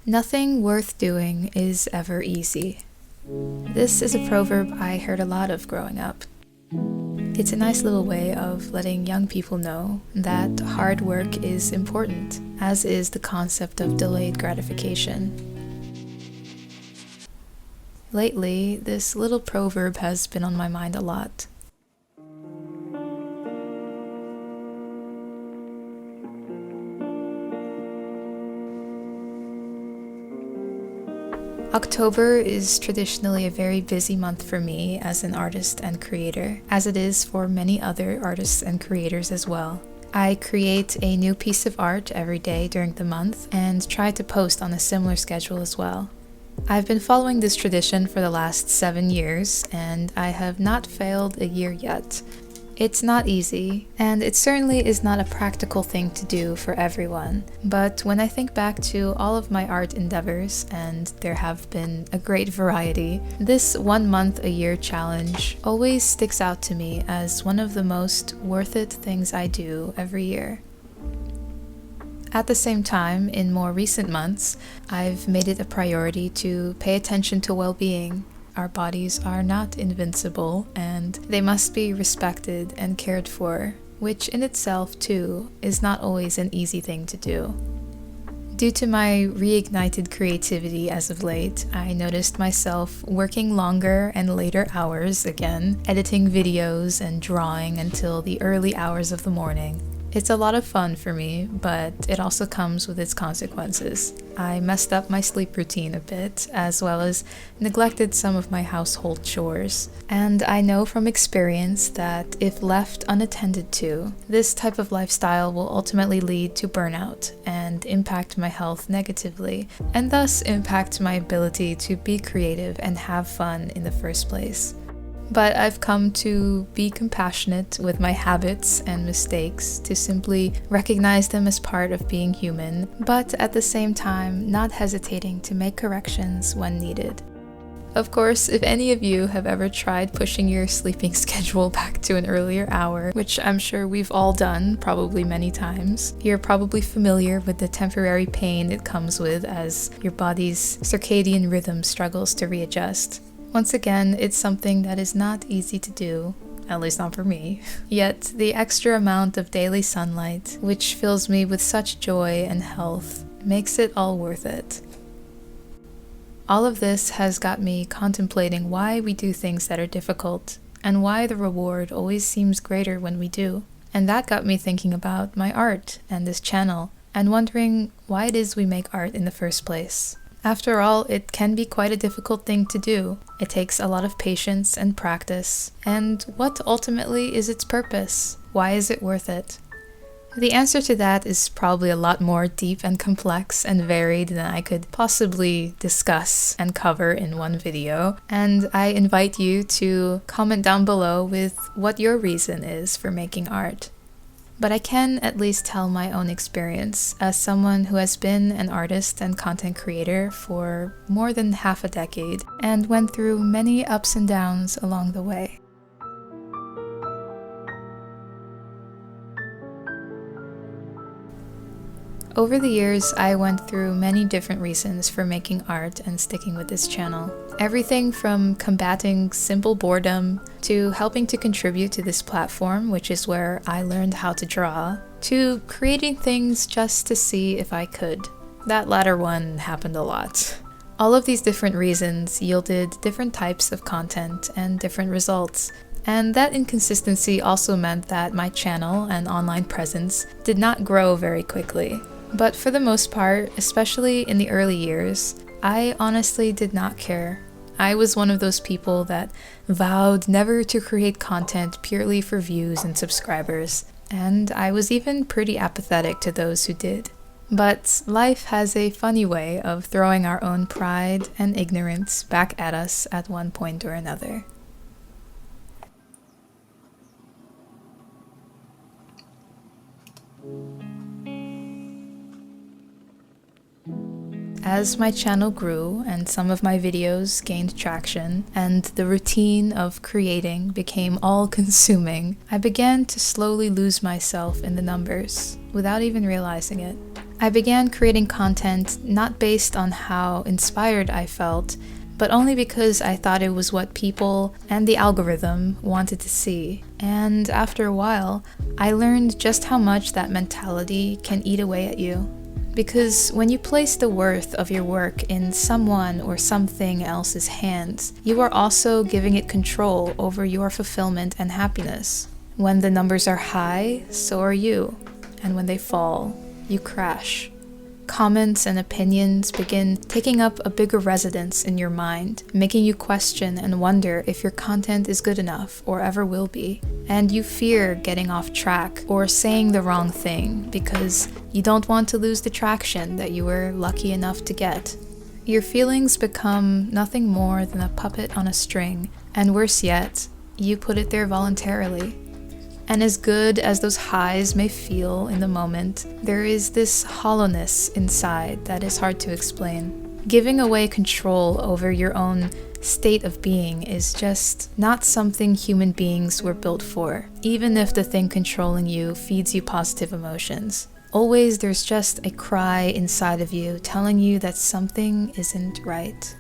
Nothing worth doing is ever easy. This is a proverb I heard a lot of growing up. It's a nice little way of letting young people know that hard work is important, as is the concept of delayed gratification. Lately, this little proverb has been on my mind a lot. October is traditionally a very busy month for me as an artist and creator, as it is for many other artists and creators as well. I create a new piece of art every day during the month and try to post on a similar schedule as well. I've been following this tradition for the last 7 years, and I have not failed a year yet. It's not easy, and it certainly is not a practical thing to do for everyone. But when I think back to all of my art endeavors, and there have been a great variety, this 1 month a year challenge always sticks out to me as one of the most worth it things I do every year. At the same time, in more recent months, I've made it a priority to pay attention to well-being. Our bodies are not invincible, and they must be respected and cared for, which in itself, too, is not always an easy thing to do. Due to my reignited creativity as of late, I noticed myself working longer and later hours again, editing videos and drawing until the early hours of the morning. It's a lot of fun for me, but it also comes with its consequences. I messed up my sleep routine a bit, as well as neglected some of my household chores. And I know from experience that if left unattended to, this type of lifestyle will ultimately lead to burnout and impact my health negatively, and thus impact my ability to be creative and have fun in the first place. But I've come to be compassionate with my habits and mistakes, to simply recognize them as part of being human, but at the same time not hesitating to make corrections when needed. Of course, if any of you have ever tried pushing your sleeping schedule back to an earlier hour, which I'm sure we've all done probably many times, you're probably familiar with the temporary pain it comes with as your body's circadian rhythm struggles to readjust. Once again, it's something that is not easy to do, at least not for me. Yet, the extra amount of daily sunlight, which fills me with such joy and health, makes it all worth it. All of this has got me contemplating why we do things that are difficult, and why the reward always seems greater when we do. And that got me thinking about my art and this channel, and wondering why it is we make art in the first place. After all, it can be quite a difficult thing to do. It takes a lot of patience and practice. And what ultimately is its purpose? Why is it worth it? The answer to that is probably a lot more deep and complex and varied than I could possibly discuss and cover in one video. And I invite you to comment down below with what your reason is for making art. But I can at least tell my own experience as someone who has been an artist and content creator for more than half a decade and went through many ups and downs along the way. Over the years, I went through many different reasons for making art and sticking with this channel. Everything from combating simple boredom, to helping to contribute to this platform, which is where I learned how to draw, to creating things just to see if I could. That latter one happened a lot. All of these different reasons yielded different types of content and different results. And that inconsistency also meant that my channel and online presence did not grow very quickly. But for the most part, especially in the early years, I honestly did not care. I was one of those people that vowed never to create content purely for views and subscribers, and I was even pretty apathetic to those who did. But life has a funny way of throwing our own pride and ignorance back at us at one point or another. As my channel grew and some of my videos gained traction and the routine of creating became all-consuming, I began to slowly lose myself in the numbers without even realizing it. I began creating content not based on how inspired I felt, but only because I thought it was what people and the algorithm wanted to see. And after a while, I learned just how much that mentality can eat away at you. Because when you place the worth of your work in someone or something else's hands, you are also giving it control over your fulfillment and happiness. When the numbers are high, so are you. And when they fall, you crash. Comments and opinions begin taking up a bigger residence in your mind, making you question and wonder if your content is good enough or ever will be. And you fear getting off track or saying the wrong thing because you don't want to lose the traction that you were lucky enough to get. Your feelings become nothing more than a puppet on a string, and worse yet, you put it there voluntarily. And as good as those highs may feel in the moment, there is this hollowness inside that is hard to explain. Giving away control over your own state of being is just not something human beings were built for, even if the thing controlling you feeds you positive emotions. Always there's just a cry inside of you telling you that something isn't right.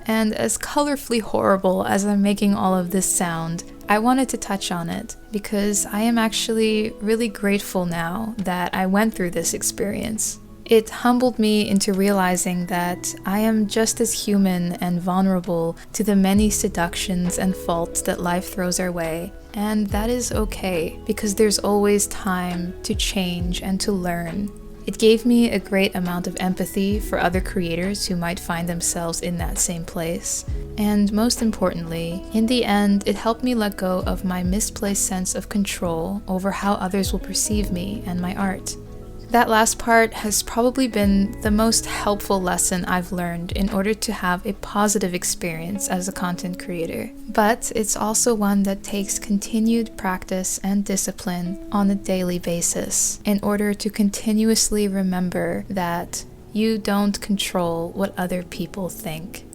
And as colorfully horrible as I'm making all of this sound, I wanted to touch on it because I am actually really grateful now that I went through this experience. It humbled me into realizing that I am just as human and vulnerable to the many seductions and faults that life throws our way. And that is okay, because there's always time to change and to learn. It gave me a great amount of empathy for other creators who might find themselves in that same place. And most importantly, in the end, it helped me let go of my misplaced sense of control over how others will perceive me and my art. That last part has probably been the most helpful lesson I've learned in order to have a positive experience as a content creator. But it's also one that takes continued practice and discipline on a daily basis in order to continuously remember that you don't control what other people think.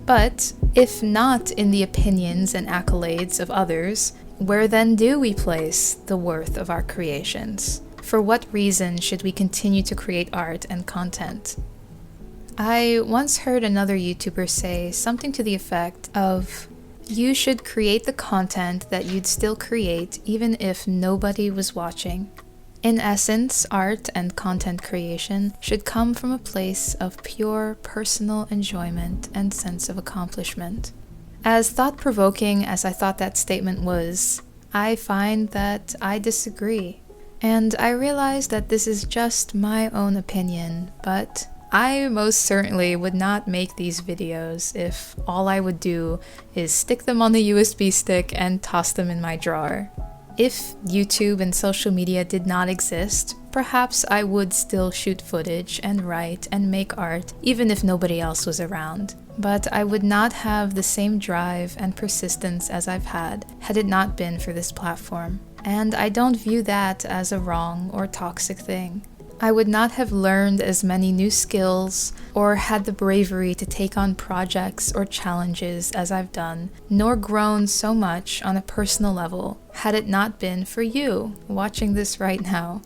But if not in the opinions and accolades of others, where then do we place the worth of our creations? For what reason should we continue to create art and content? I once heard another YouTuber say something to the effect of, you should create the content that you'd still create even if nobody was watching. In essence, art and content creation should come from a place of pure personal enjoyment and sense of accomplishment. As thought-provoking as I thought that statement was, I find that I disagree. And I realize that this is just my own opinion, but I most certainly would not make these videos if all I would do is stick them on the USB stick and toss them in my drawer. If YouTube and social media did not exist, perhaps I would still shoot footage and write and make art even if nobody else was around. But I would not have the same drive and persistence as I've had it not been for this platform. And I don't view that as a wrong or toxic thing. I would not have learned as many new skills or had the bravery to take on projects or challenges as I've done, nor grown so much on a personal level had it not been for you watching this right now.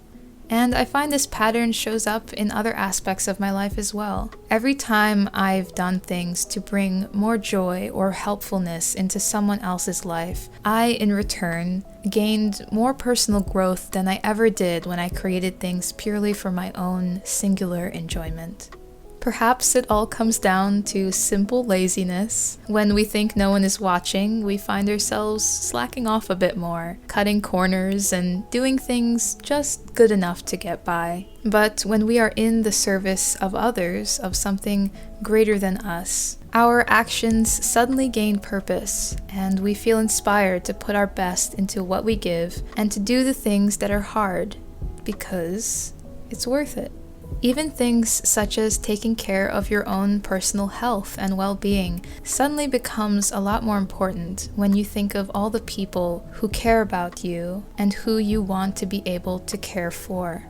And I find this pattern shows up in other aspects of my life as well. Every time I've done things to bring more joy or helpfulness into someone else's life, I, in return, gained more personal growth than I ever did when I created things purely for my own singular enjoyment. Perhaps it all comes down to simple laziness. When we think no one is watching, we find ourselves slacking off a bit more, cutting corners and doing things just good enough to get by. But when we are in the service of others, of something greater than us, our actions suddenly gain purpose, and we feel inspired to put our best into what we give and to do the things that are hard, because it's worth it. Even things such as taking care of your own personal health and well-being suddenly becomes a lot more important when you think of all the people who care about you and who you want to be able to care for.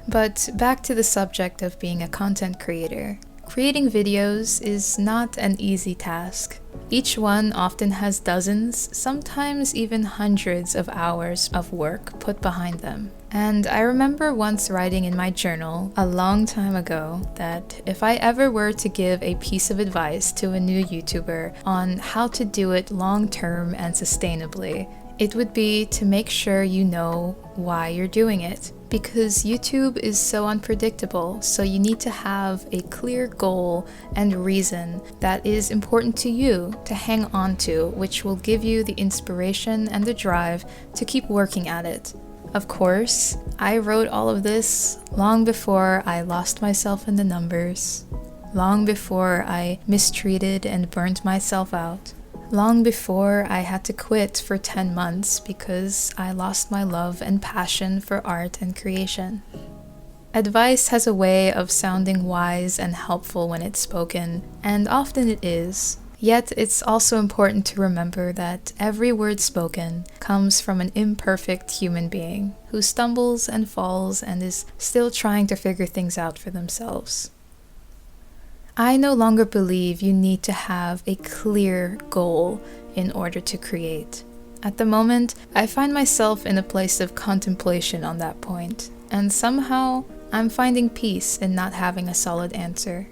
But back to the subject of being a content creator. Creating videos is not an easy task. Each one often has dozens, sometimes even hundreds of hours of work put behind them. And I remember once writing in my journal a long time ago that if I ever were to give a piece of advice to a new YouTuber on how to do it long-term and sustainably, it would be to make sure you know why you're doing it. Because YouTube is so unpredictable, so you need to have a clear goal and reason that is important to you to hang on to, which will give you the inspiration and the drive to keep working at it. Of course, I wrote all of this long before I lost myself in the numbers, long before I mistreated and burnt myself out. Long before I had to quit for 10 months because I lost my love and passion for art and creation. Advice has a way of sounding wise and helpful when it's spoken, and often it is. Yet it's also important to remember that every word spoken comes from an imperfect human being who stumbles and falls and is still trying to figure things out for themselves. I no longer believe you need to have a clear goal in order to create. At the moment, I find myself in a place of contemplation on that point, and somehow I'm finding peace in not having a solid answer.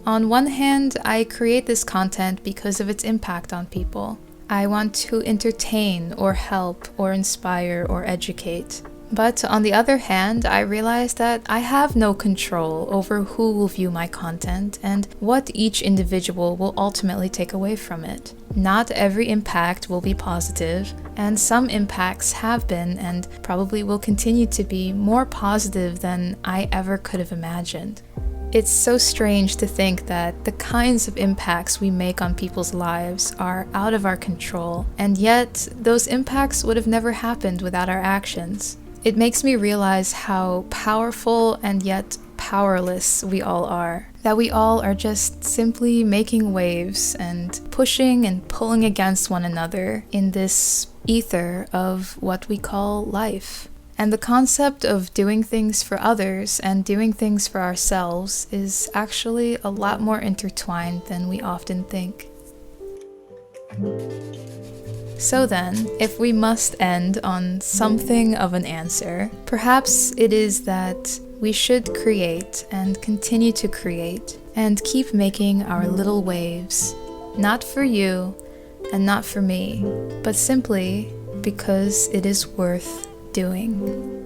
On one hand, I create this content because of its impact on people. I want to entertain or help or inspire or educate. But on the other hand, I realize that I have no control over who will view my content and what each individual will ultimately take away from it. Not every impact will be positive, and some impacts have been and probably will continue to be more positive than I ever could have imagined. It's so strange to think that the kinds of impacts we make on people's lives are out of our control, and yet those impacts would have never happened without our actions. It makes me realize how powerful and yet powerless we all are. That we all are just simply making waves and pushing and pulling against one another in this ether of what we call life. And the concept of doing things for others and doing things for ourselves is actually a lot more intertwined than we often think. So then, if we must end on something of an answer, perhaps it is that we should create and continue to create and keep making our little waves, not for you and not for me, but simply because it is worth doing.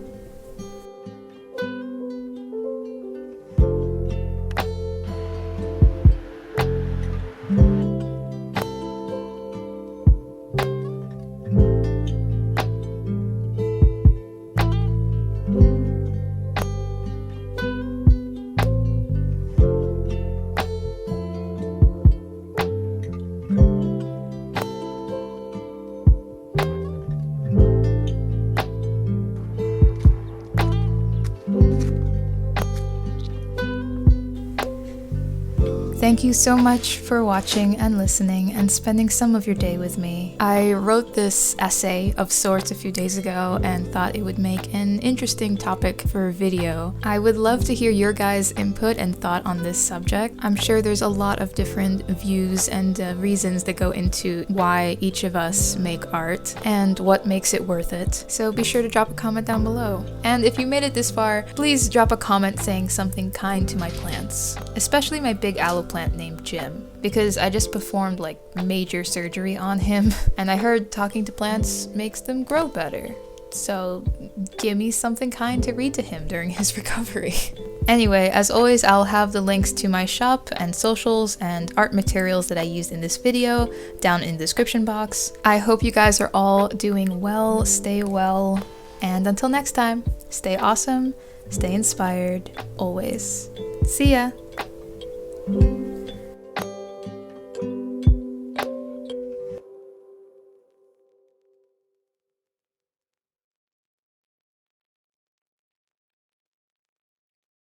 Thank you so much for watching and listening and spending some of your day with me. I wrote this essay of sorts a few days ago and thought it would make an interesting topic for a video. I would love to hear your guys' input and thought on this subject. I'm sure there's a lot of different views and reasons that go into why each of us make art and what makes it worth it. So be sure to drop a comment down below. And if you made it this far, please drop a comment saying something kind to my plants, especially my big aloe plant named Jim, because I just performed like major surgery on him and I heard talking to plants makes them grow better. So give me something kind to read to him during his recovery. Anyway, as always, I'll have the links to my shop and socials and art materials that I used in this video down in the description box. I hope you guys are all doing well, stay well, and until next time, stay awesome, stay inspired, always. See ya!